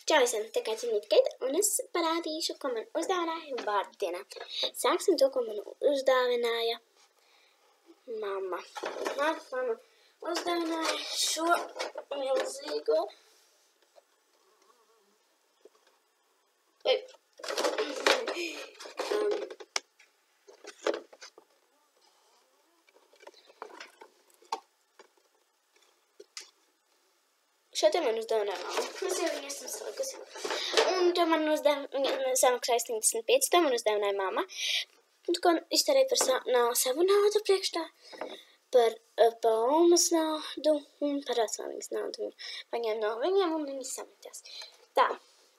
Čau, esam tā kā ķinīt Keita, un es parādīšu, ko man uzdāvināja vārdu dienā. Sāksim to, ko man uzdāvināja mamma. Mamma uzdāvināja šo milzīgo... Šo te man uzdāvināja mamma. Mēs jau viņu esam salikusi. Un to man samaksāja 75, to man uzdāvināja mamma. Ko iztērēja par savu naudu priekš tā, par Paumas naudu un par vecmāmiņas naudu. Paņēma no viņiem un viņi sametās. Tā,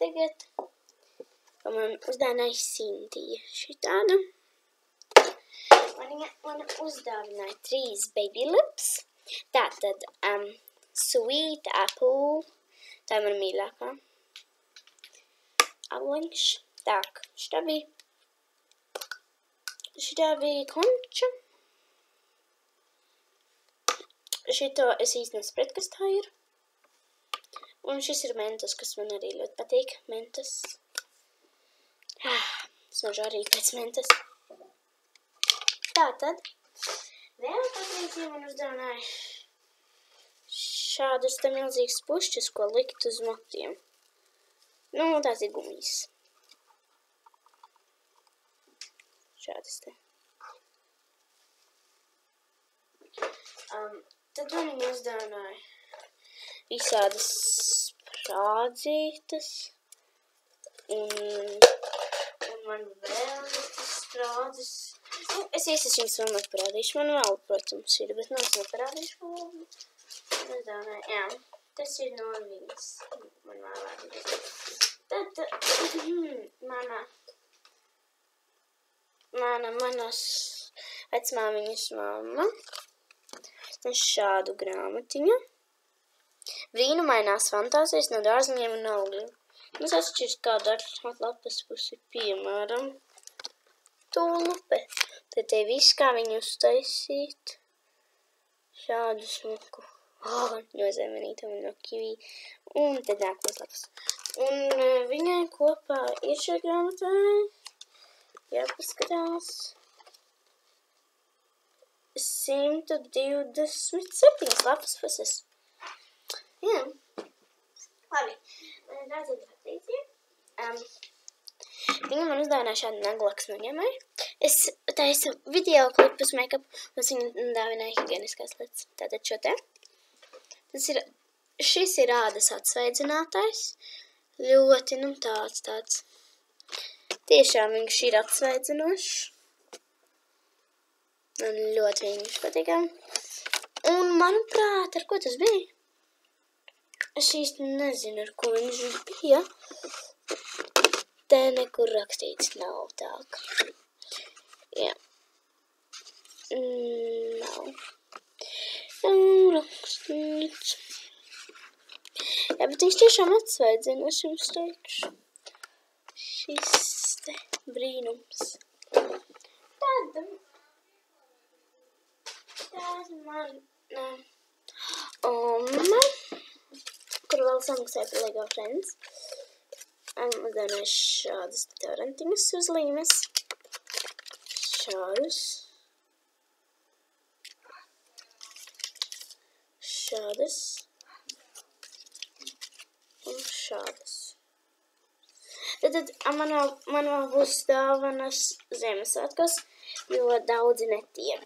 tagad, ko man uzdāvināja Sintija šitādu. Man uzdāvināja 3 baby lips. Tātad, Sweet apple, tā ir mana mīļākā. Avoliņš. Tak, šitā bija konča. Šito es īsti nesapratu, kas tā ir. Un šis ir mentos, kas man arī ļoti patīk. Mentos. Smažu arī pēc mentos. Tātad, vēl patreiz jau man uzdāvināja šādus te milzīgus pušķus, ko likt uz matiem. Nu, tās ir gumijas. Šādas te. Tad man viņi uzdāvināja visādas sprādzītes. Un man vēl tas sprādzes. Nu, es jums vēl neparādīšu. Man vēl, protams, ir, bet es neparādīšu vēl. Jā, tas ir no viņas. Man vēlāk. Tad manas vecmāmiņas mamma šādu grāmatiņu. Brīnumainās fantāzijas no dārziņiem un augļiem. Es atšķirs kādu ar lapas pusi, piemēram, tulpe. Tad te viss, kā viņu uztaisīt. Šādu smuku. No zemenītam un no kivī. Un tad nākos lapas. Un viņai kopā ir šai grāmatai. Jāpaskatās. 127 lapas puses. Jā. Labi. Rādzīt patīcija. Viņa man uzdāvināja šādu naglaks noņemai. Es taisu video klipus make-up, un es viņu dāvināju higieniskās lietas. Tātad šo te. Šis ir ādas atsveidzinātais. Ļoti, tāds. Tiešām viņš ir atsveidzinošs. Man ļoti viņš patīkam. Un, manuprāt, ar ko tas bija? Es īsti nezinu, ar ko viņš bija. Te nekur rakstīts nav tāk. Jā. Nav. Rakstīts. Jā, bet viņš tiešām atsveidzina, es jums teikšu. Šis te brīnums. Tad mana oma, kur vēl samaksāja par Lego Friends. Uzdāvināju šādas tarantiņas uz līmes. Šādus. Šādas. Un šādas. Tad man vēl būs dāvanas Ziemassvētkos, jo daudzi netiek.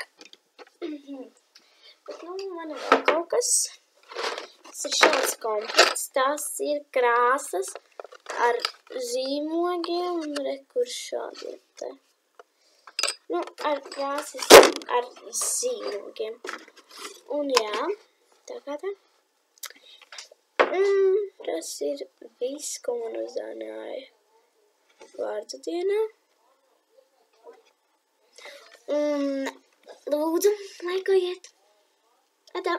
Bet man ir vēl kaut kas. Tas ir šāds komplekts. Tās ir krāsas ar zīmogiem un rekur šādiem te. Ar krāsas ar zīmogiem. Un jā, tā kā tā. Tas ir viss, ko man uzdāvināja vārdu dienā. Un lūdzu, laikojiet. Atā!